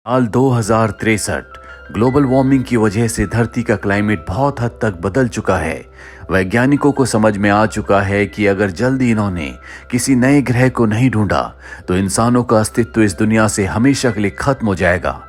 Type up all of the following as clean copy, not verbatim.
साल 2063 global warming की वजह से धरती का क्लाइमेट बहुत हद तक बदल चुका है। वैज्ञानिकों को समझ में आ चुका है कि अगर जल्दी इन्होंने किसी नए ग्रह को नहीं ढूंढा तो इंसानों का अस्तित्व इस दुनिया से हमेशा के लिए खत्म हो जाएगा।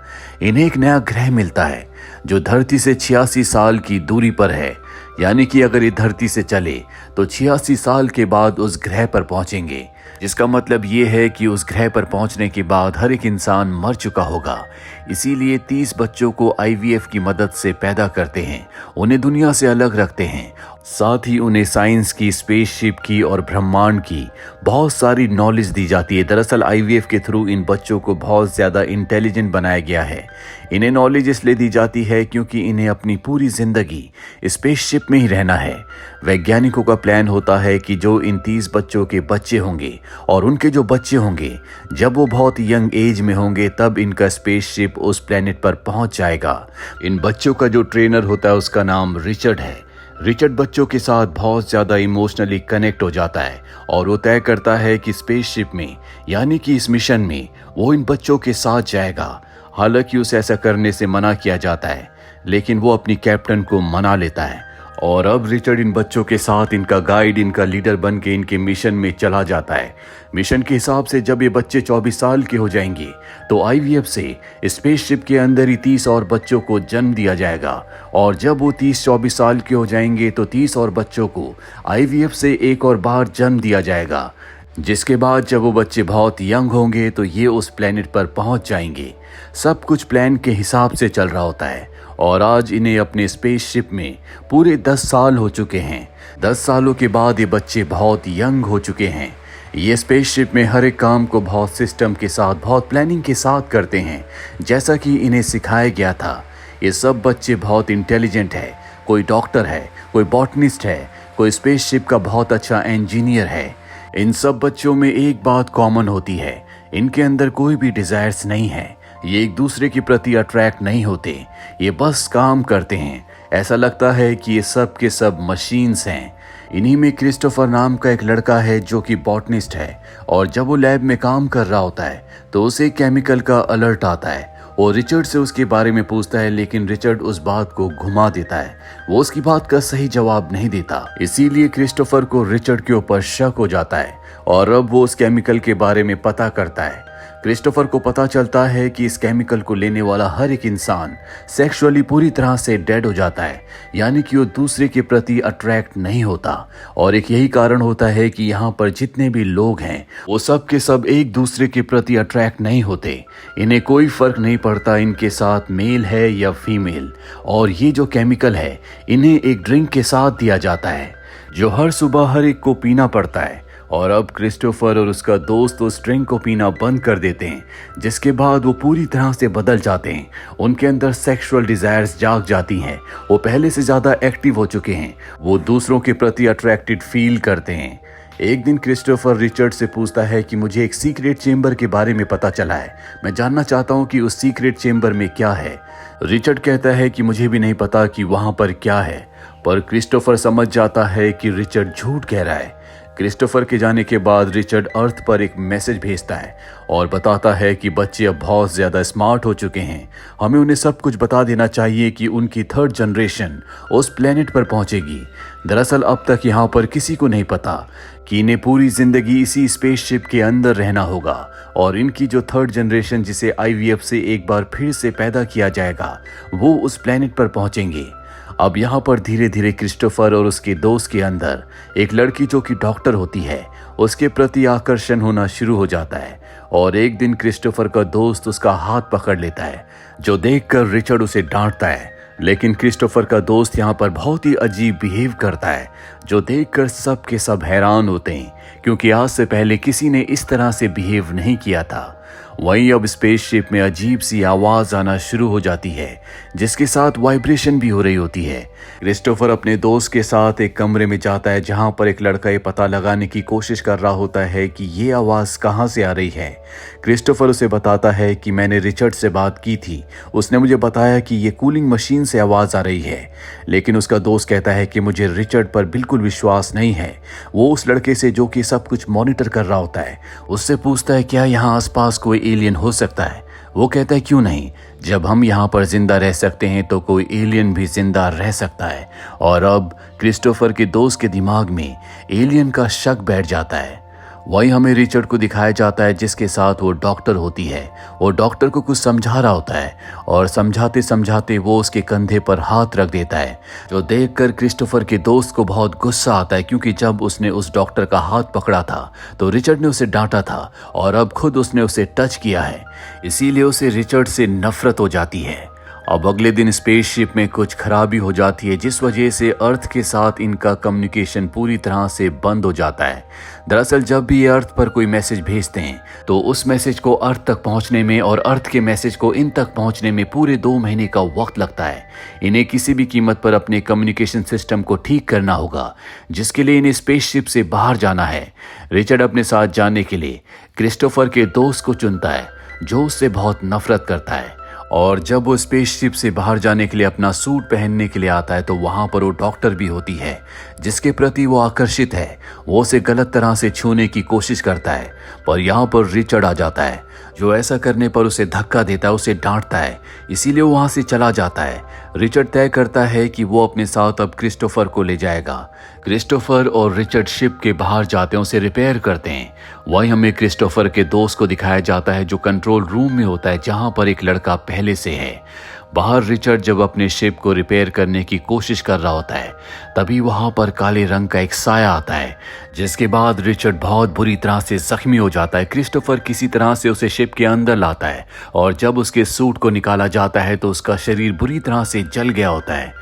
इन्हें एक नया ग्रह मिलता है जो धरती से 86 साल की दूरी पर है, यानी कि अगर ये धरती से चले तो 86 साल के बाद उस ग्रह पर पहुंचेंगे, जिसका मतलब ये है कि उस ग्रह पर पहुंचने के बाद हर एक इंसान मर चुका होगा। इसीलिए 30 बच्चों को आईवीएफ की मदद से पैदा करते हैं, उन्हें दुनिया से अलग रखते हैं, साथ ही उन्हें साइंस की, स्पेसशिप की और ब्रह्मांड की बहुत सारी नॉलेज दी जाती है। दरअसल आईवीएफ के थ्रू इन बच्चों को बहुत ज़्यादा इंटेलिजेंट बनाया गया है। इन्हें नॉलेज इसलिए दी जाती है क्योंकि इन्हें अपनी पूरी जिंदगी स्पेसशिप में ही रहना है। वैज्ञानिकों का प्लान होता है कि जो इन 30 बच्चों के बच्चे होंगे और उनके जो बच्चे होंगे, जब वो बहुत यंग एज में होंगे तब इनका स्पेसशिप उस प्लेनेट पर पहुंच जाएगा। इन बच्चों का जो ट्रेनर होता है उसका नाम रिचर्ड है। रिचर्ड बच्चों के साथ बहुत ज़्यादा इमोशनली कनेक्ट हो जाता है और वो तय करता है कि स्पेसशिप में, यानी कि इस मिशन में, वो इन बच्चों के साथ जाएगा। हालांकि उसे ऐसा करने से मना किया जाता है, लेकिन वो अपनी कैप्टन को मना लेता है और अब रिचर्ड इन बच्चों के साथ इनका गाइड, इनका लीडर बन के इनके मिशन में चला जाता है। मिशन के हिसाब से जब ये बच्चे 24 साल के हो जाएंगे तो आईवीएफ से स्पेसशिप के अंदर ही 30 और बच्चों को जन्म दिया जाएगा और जब वो 30-24 साल के हो जाएंगे तो 30 और बच्चों को आईवीएफ से एक और बार जन्म दिया जाएगा, जिसके बाद जब वो बच्चे बहुत यंग होंगे तो ये उस प्लेनेट पर पहुंच जाएंगे। सब कुछ प्लान के हिसाब से चल रहा होता है और आज इन्हें अपने स्पेसशिप में पूरे 10 साल हो चुके हैं। 10 सालों के बाद ये बच्चे बहुत यंग हो चुके हैं। ये स्पेसशिप में हर एक काम को बहुत सिस्टम के साथ, बहुत प्लानिंग के साथ करते हैं, जैसा कि इन्हें सिखाया गया था। ये सब बच्चे बहुत इंटेलिजेंट है। कोई डॉक्टर है, कोई बॉटनिस्ट है, कोई स्पेसशिप का बहुत अच्छा इंजीनियर है। इन सब बच्चों में एक बात कॉमन होती है, इनके अंदर कोई भी डिजायर्स नहीं है। ये एक दूसरे के प्रति अट्रैक्ट नहीं होते, ये बस काम करते हैं। ऐसा लगता है कि ये सब के सब मशीन्स हैं। इन्हीं में क्रिस्टोफर नाम का एक लड़का है जो कि बॉटनिस्ट है और जब वो लैब में काम कर रहा होता है तो उसे केमिकल का अलर्ट आता है। वो रिचर्ड से उसके बारे में पूछता है, लेकिन रिचर्ड उस बात को घुमा देता है, वो उसकी बात का सही जवाब नहीं देता। इसीलिए क्रिस्टोफर को रिचर्ड के ऊपर शक हो जाता है और अब वो उस केमिकल के बारे में पता करता है। क्रिस्टोफर को पता चलता है कि इस केमिकल को लेने वाला हर एक इंसान सेक्सुअली पूरी तरह से डेड हो जाता है, यानी कि वो दूसरे के प्रति अट्रैक्ट नहीं होता। और एक यही कारण होता है कि यहाँ पर जितने भी लोग हैं वो सब के सब एक दूसरे के प्रति अट्रैक्ट नहीं होते। इन्हें कोई फर्क नहीं पड़ता इनके साथ मेल है या फीमेल। और ये जो केमिकल है इन्हें एक ड्रिंक के साथ दिया जाता है जो हर सुबह हर एक को पीना पड़ता है। और अब क्रिस्टोफर और उसका दोस्त उस ड्रिंक को पीना बंद कर देते हैं, जिसके बाद वो पूरी तरह से बदल जाते हैं। उनके अंदर सेक्सुअल डिजायर्स जाग जाती हैं, वो पहले से ज़्यादा एक्टिव हो चुके हैं, वो दूसरों के प्रति अट्रैक्टेड फील करते हैं। एक दिन क्रिस्टोफर रिचर्ड से पूछता है कि मुझे एक सीक्रेट चेंबर के बारे में पता चला है, मैं जानना चाहता हूँ कि उस सीक्रेट चेंबर में क्या है। रिचर्ड कहता है कि मुझे भी नहीं पता कि वहाँ पर क्या है, पर क्रिस्टोफर समझ जाता है कि रिचर्ड झूठ कह रहा है। क्रिस्टोफर के जाने के बाद रिचर्ड अर्थ पर एक मैसेज भेजता है और बताता है कि बच्चे अब बहुत ज़्यादा स्मार्ट हो चुके हैं, हमें उन्हें सब कुछ बता देना चाहिए कि उनकी 3rd जनरेशन उस प्लेनेट पर पहुंचेगी। दरअसल अब तक यहाँ पर किसी को नहीं पता कि इन्हें पूरी ज़िंदगी इसी स्पेसशिप के अंदर रहना होगा और इनकी जो 3rd जनरेशन, जिसे आईवीएफ से एक बार फिर से पैदा किया जाएगा, वो उस प्लेनेट पर पहुंचेंगे। अब यहाँ पर धीरे धीरे क्रिस्टोफर और उसके दोस्त के अंदर एक लड़की जो कि डॉक्टर होती है उसके प्रति आकर्षण होना शुरू हो जाता है और एक दिन क्रिस्टोफर का दोस्त उसका हाथ पकड़ लेता है, जो देखकर रिचर्ड उसे डांटता है। लेकिन क्रिस्टोफर का दोस्त यहाँ पर बहुत ही अजीब बिहेव करता है, जो देखकर सब के सब हैरान होते हैं, क्योंकि आज से पहले किसी ने इस तरह से बिहेव नहीं किया था। वहीं अब स्पेसशिप में अजीब सी आवाज आना शुरू हो जाती है, जिसके साथ वाइब्रेशन भी हो रही होती है। क्रिस्टोफर अपने दोस्त के साथ एक कमरे में जाता है जहां पर एक लड़का ये पता लगाने की कोशिश कर रहा होता है कि ये आवाज कहां से आ रही है। क्रिस्टोफर उसे बताता है कि मैंने रिचर्ड से बात की थी, उसने मुझे बताया कि ये कूलिंग मशीन से आवाज आ रही है। लेकिन उसका दोस्त कहता है कि मुझे रिचर्ड पर बिल्कुल विश्वास नहीं है। वो उस लड़के से, जो कि सब कुछ मॉनिटर कर रहा होता है, उससे पूछता है क्या यहाँ आसपास कोई एलियन हो सकता है। वो कहता है क्यों नहीं, जब हम यहाँ पर जिंदा रह सकते हैं तो कोई एलियन भी जिंदा रह सकता है। और अब क्रिस्टोफर के दोस्त के दिमाग में एलियन का शक बैठ जाता है। वही हमें रिचर्ड को दिखाया जाता है जिसके साथ वो डॉक्टर होती है। वो डॉक्टर को कुछ समझा रहा होता है और समझाते समझाते वो उसके कंधे पर हाथ रख देता है, जो देखकर क्रिस्टोफर के दोस्त को बहुत गुस्सा आता है, क्योंकि जब उसने उस डॉक्टर का हाथ पकड़ा था तो रिचर्ड ने उसे डांटा था और अब खुद उसने उसे टच किया है, इसीलिए उसे रिचर्ड से नफरत हो जाती है। अब अगले दिन स्पेसशिप में कुछ खराबी हो जाती है जिस वजह से अर्थ के साथ इनका कम्युनिकेशन पूरी तरह से बंद हो जाता है। दरअसल जब भी ये अर्थ पर कोई मैसेज भेजते हैं तो उस मैसेज को अर्थ तक पहुंचने में और अर्थ के मैसेज को इन तक पहुंचने में पूरे 2 महीने का वक्त लगता है। इन्हें किसी भी कीमत पर अपने कम्युनिकेशन सिस्टम को ठीक करना होगा, जिसके लिए इन्हें स्पेसशिप से बाहर जाना है। रिचर्ड अपने साथ जाने के लिए क्रिस्टोफर के दोस्त को चुनता है, जो उससे बहुत नफरत करता है। और जब वो स्पेसशिप से बाहर जाने के लिए अपना सूट पहनने के लिए आता है तो वहां पर वो डॉक्टर भी होती है, जिसके प्रति वो आकर्षित है। वो उसे गलत तरह से छूने की कोशिश करता है, पर यहाँ पर रिचर्ड आ जाता है, जो ऐसा करने पर उसे धक्का देता है, उसे डांटता है, इसीलिए वो वहां से चला जाता है। रिचर्ड तय करता है कि वो अपने साथ अब क्रिस्टोफर को ले जाएगा। क्रिस्टोफर और रिचर्ड शिप के बाहर जाते हैं, उसे रिपेयर करते हैं। वहीं हमें क्रिस्टोफर के दोस्त को दिखाया जाता है जो कंट्रोल रूम में होता है, जहां पर एक लड़का पहले से है। बाहर रिचर्ड जब अपने शिप को रिपेयर करने की कोशिश कर रहा होता है, तभी वहां पर काले रंग का एक साया आता है, जिसके बाद रिचर्ड बहुत बुरी तरह से जख्मी हो जाता है। क्रिस्टोफर किसी तरह से उसे शिप के अंदर लाता है और जब उसके सूट को निकाला जाता है तो उसका शरीर बुरी तरह से जल गया होता है।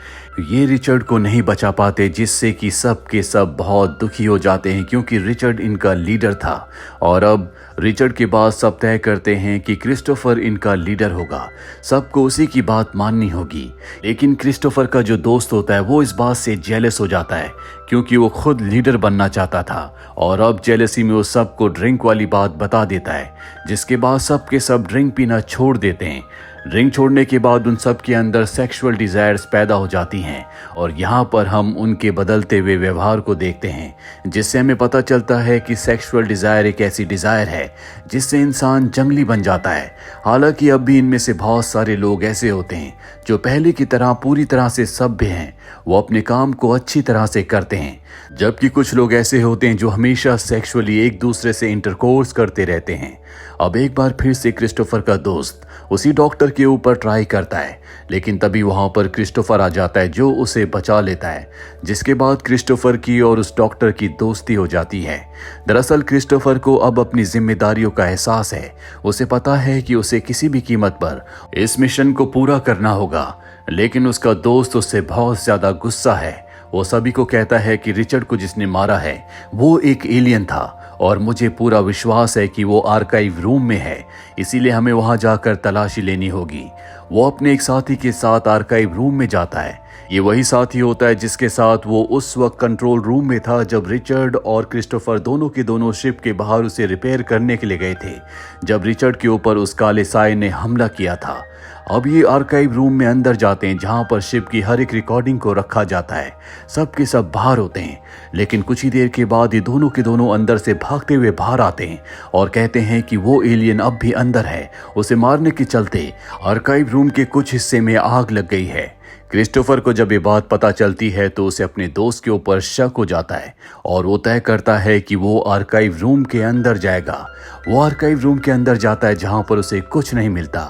ये रिचर्ड को नहीं बचा पाते, जिससे कि सब के सब बहुत दुखी हो जाते हैं, क्योंकि रिचर्ड इनका लीडर था। और अब रिचर्ड के बाद सब तय करते हैं कि क्रिस्टोफर इनका लीडर होगा, सबको उसी की बात माननी होगी। लेकिन क्रिस्टोफर का जो दोस्त होता है वो इस बात से जेलस हो जाता है, क्योंकि वो खुद लीडर बनना चाहता था। और अब जेलसी में वो सबको ड्रिंक वाली बात बता देता है, जिसके बाद सब के सब ड्रिंक पीना छोड़ देते हैं। ड्रिंक छोड़ने के बाद उन सब के अंदर सेक्सुअल डिजायर्स पैदा हो जाती हैं और यहाँ पर हम उनके बदलते हुए व्यवहार को देखते हैं, जिससे हमें पता चलता है कि सेक्सुअल डिजायर एक ऐसी डिजायर है जिससे इंसान जंगली बन जाता है। हालांकि अब भी इनमें से बहुत सारे लोग ऐसे होते हैं जो पहले की तरह पूरी तरह से सभ्य हैं, वो अपने काम को अच्छी तरह से करते हैं, जबकि कुछ लोग ऐसे होते हैं जो हमेशा सेक्सुअली एक दूसरे से इंटरकोर्स करते रहते हैं। अब एक बार फिर से क्रिस्टोफर का दोस्त उसी डॉक्टर के ऊपर ट्राई करता है, लेकिन तभी वहां पर क्रिस्टोफर आ जाता है जो उसे बचा लेता है, जिसके बाद क्रिस्टोफर की और उस डॉक्टर की दोस्ती हो जाती है। दरअसल क्रिस्टोफर को अब अपनी जिम्मेदारियों का एहसास है। उसे पता है कि उसे किसी भी कीमत पर इस मिशन को पूरा करना होगा, लेकिन उसका दोस्त उससे बहुत ज्यादा गुस्सा है। वो सभी को कहता है कि रिचर्ड को जिसने मारा है वो एक एलियन था और मुझे पूरा विश्वास है कि वो आर्काइव रूम में है, इसीलिए हमें वहां जाकर तलाशी लेनी होगी। वो अपने एक साथी के साथ आर्काइव रूम में जाता है। ये वही साथी होता है जिसके साथ वो उस वक्त कंट्रोल रूम में था जब रिचर्ड और क्रिस्टोफर दोनों के दोनों शिप के बाहर उसे रिपेयर करने के लिए गए थे, जब रिचर्ड के ऊपर उस काले साए ने हमला किया था। अब ये आर्काइव रूम में अंदर जाते हैं, जहां पर शिप की हर एक रिकॉर्डिंग को रखा जाता है। सब के सब बाहर होते हैं, लेकिन कुछ ही देर के बाद ये दोनों के दोनों अंदर से भागते हुए बाहर आते हैं और कहते हैं कि वो एलियन अब भी अंदर है। उसे मारने के चलते आर्काइव रूम के कुछ हिस्से में आग लग गई है। क्रिस्टोफर को जब ये बात पता चलती है तो उसे अपने दोस्त के ऊपर शक हो जाता है और वो तय करता है कि वो आर्काइव रूम के अंदर जाएगा। वो आर्काइव रूम के अंदर जाता है जहां पर उसे कुछ नहीं मिलता।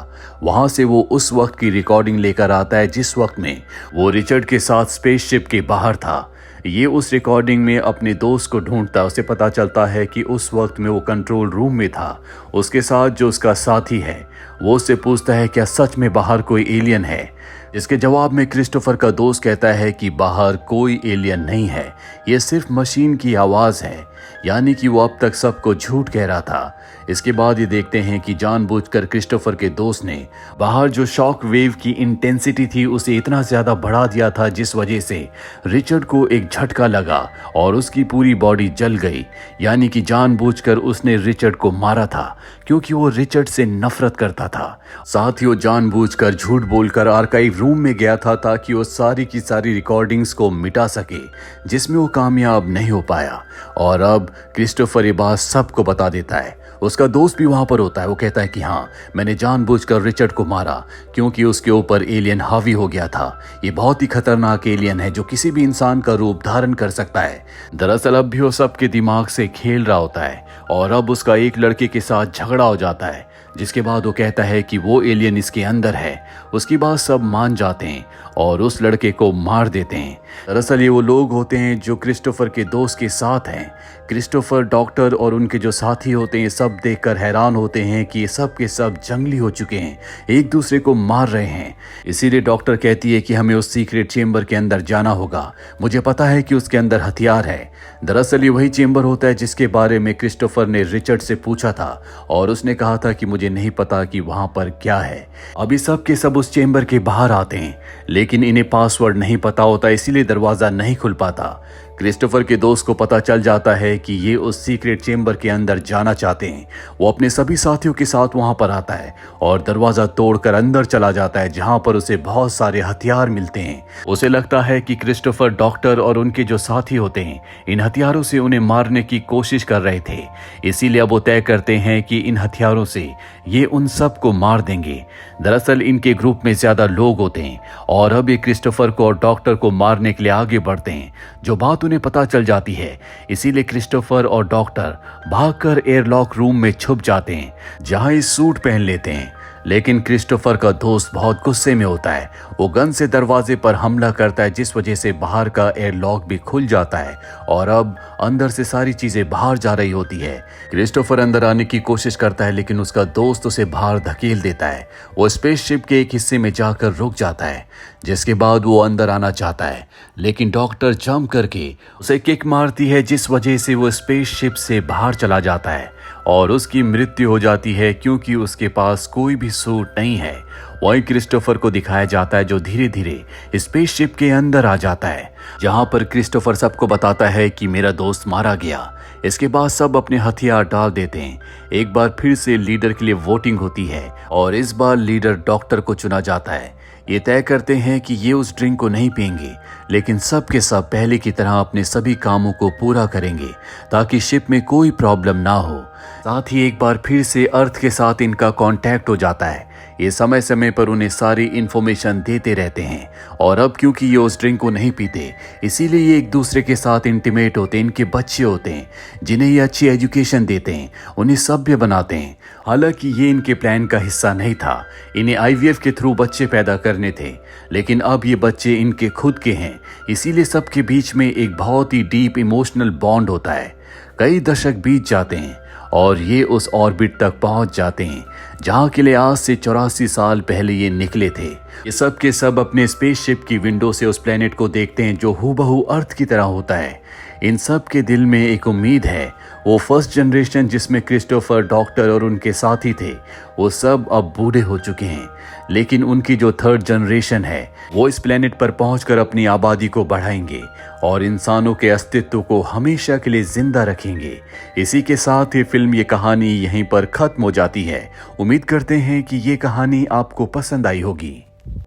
वहां से वो उस वक्त की रिकॉर्डिंग लेकर आता है जिस वक्त में वो रिचर्ड के साथ स्पेसशिप के बाहर था। ये उस रिकॉर्डिंग में अपने दोस्त को ढूंढता है। उसे पता चलता है कि उस वक्त में वो कंट्रोल रूम में था। उसके साथ जो उसका साथी है वो उससे पूछता है क्या सच में बाहर कोई एलियन है, जिसके जवाब में क्रिस्टोफर का दोस्त कहता है कि बाहर कोई एलियन नहीं है, ये सिर्फ मशीन की आवाज है। यानी कि वो अब तक सबको झूठ कह रहा था। इसके बाद ये देखते हैं कि जानबूझकर क्रिस्टोफर के दोस्त ने बाहर जो शॉक वेव की इंटेंसिटी थी उसे इतना ज्यादा बढ़ा दिया था, जिस वजह से रिचर्ड को एक झटका लगा और उसकी पूरी बॉडी जल गई। यानी कि जानबूझकर उसने रिचर्ड को मारा था, क्योंकि वो रिचर्ड से नफरत करता था। साथ ही वो जानबूझकर झूठ बोलकर आर्काइव रूम में गया था ताकि वो सारी की सारी रिकॉर्डिंग्स को मिटा सके, जिसमें वो कामयाब नहीं हो पाया। और अब क्रिस्टोफर ये बात सबको बता देता है उसका दोस्त भी वहां पर होता है। वो कहता है कि हाँ, मैंने जानबूझकर रिचर्ड को मारा क्योंकि उसके ऊपर एलियन हावी हो गया था। ये बहुत ही खतरनाक एलियन है जो किसी भी इंसान का रूप धारण कर सकता है। दरअसल अब भी वो सबके दिमाग से खेल रहा होता है और अब उसका एक लड़के के साथ झगड़ा हो जाता है, जिसके बाद वो कहता है कि वो एलियन इसके अंदर है। उसकी बात सब मान जाते हैं और उस लड़के को मार देते हैं। दरअसल ये वो लोग होते हैं जो क्रिस्टोफर के दोस्त के साथ हैं। क्रिस्टोफर, डॉक्टर और उनके जो साथी होते हैं सब देखकर हैरान होते हैं कि ये सब के सब जंगली हो चुके हैं, एक दूसरे को मार रहे हैं। इसीलिए डॉक्टर कहती है कि हमें उस सीक्रेट चेंबर के अंदर जाना होगा, मुझे पता है कि उसके अंदर हथियार है। दरअसल ये वही चेंबर होता है जिसके बारे में क्रिस्टोफर ने रिचर्ड से पूछा था और उसने कहा था कि मुझे नहीं पता कि वहां पर क्या है। अभी सब के सब उस चेंबर के बाहर आते हैं, लेकिन इन्हें पासवर्ड नहीं पता होता, इसीलिए दरवाजा नहीं खुल पाता। क्रिस्टोफर के दोस्त को पता चल जाता है कि ये उस सीक्रेट चेंबर के अंदर जाना चाहते हैं। वो अपने सभी साथियों के साथ वहां पर आता है और दरवाजा तोड़कर अंदर चला जाता है, जहां पर उसे बहुत सारे हथियार मिलते हैं। उसे लगता है कि क्रिस्टोफर, डॉक्टर और उनके जो साथी होते हैं इन हथियारों से उन्हें मारने की कोशिश कर रहे थे। इसीलिए अब वो तय करते हैं कि इन हथियारों से ये उन सब को मार देंगे। दरअसल इनके ग्रुप में ज्यादा लोग होते हैं और अब ये क्रिस्टोफर को और डॉक्टर को मारने के लिए आगे बढ़ते हैं। जो बात उन्हें पता चल जाती है, इसीलिए क्रिस्टोफर और डॉक्टर भागकर एयरलॉक रूम में छुप जाते हैं, जहां ये सूट पहन लेते हैं। लेकिन क्रिस्टोफर का दोस्त बहुत गुस्से में होता है। वो गन से दरवाजे पर हमला करता है, जिस वजह से बाहर का एयरलॉक भी खुल जाता है और अब अंदर से सारी चीजें बाहर जा रही होती है। क्रिस्टोफर अंदर आने की कोशिश करता है, लेकिन उसका दोस्त उसे बाहर धकेल देता है। वो स्पेसशिप के एक हिस्से में जाकर रुक जाता है, जिसके बाद वो अंदर आना चाहता है, लेकिन डॉक्टर जंप करके उसे किक मारती है, जिस वजह से वो स्पेसशिप से बाहर चला जाता है और उसकी मृत्यु हो जाती है क्योंकि उसके पास कोई भी सूट नहीं है। वहीं क्रिस्टोफर को दिखाया जाता है जो धीरे धीरे स्पेसशिप के अंदर आ जाता है, जहां पर क्रिस्टोफर सबको बताता है कि मेरा दोस्त मारा गया। इसके बाद सब अपने हथियार डाल देते हैं। एक बार फिर से लीडर के लिए वोटिंग होती है और इस बार लीडर डॉक्टर को चुना जाता है। ये तय करते हैं कि ये उस ड्रिंक को नहीं पिएंगे, लेकिन सब के सब पहले की तरह अपने सभी कामों को पूरा करेंगे ताकि शिप में कोई प्रॉब्लम ना हो। साथ ही एक बार फिर से अर्थ के साथ इनका कांटेक्ट हो जाता है। ये समय समय पर उन्हें सारी इन्फॉर्मेशन देते रहते हैं और अब क्योंकि ये उस ड्रिंक को नहीं पीते, इसीलिए ये एक दूसरे के साथ इंटीमेट होते हैं। इनके बच्चे होते हैं जिन्हें ये अच्छी एजुकेशन देते हैं, उन्हें सभ्य बनाते हैं। हालांकि ये इनके प्लान का हिस्सा नहीं था, इन्हें आईवीएफ के थ्रू बच्चे पैदा करने थे, लेकिन अब ये बच्चे इनके खुद के हैं। इसीलिए सबके बीच में एक बहुत ही डीप इमोशनल बॉन्ड होता है। कई दशक बीत जाते हैं और ये उस ऑर्बिट तक पहुंच जाते हैं जहां के लिए आज से 84 साल पहले ये निकले थे। ये सब के सब अपने स्पेसशिप की विंडो से उस प्लेनेट को देखते हैं जो हूबहू अर्थ की तरह होता है। इन सब के दिल में एक उम्मीद है। वो फर्स्ट जनरेशन जिसमें क्रिस्टोफर, डॉक्टर और उनके साथी थे, वो सब अब बूढ़े हो चुके हैं, लेकिन उनकी जो थर्ड जनरेशन है वो इस प्लेनेट पर पहुंचकर अपनी आबादी को बढ़ाएंगे और इंसानों के अस्तित्व को हमेशा के लिए जिंदा रखेंगे। इसी के साथ ये फिल्म, ये कहानी यहीं पर खत्म हो जाती है। उम्मीद करते हैं कि ये कहानी आपको पसंद आई होगी।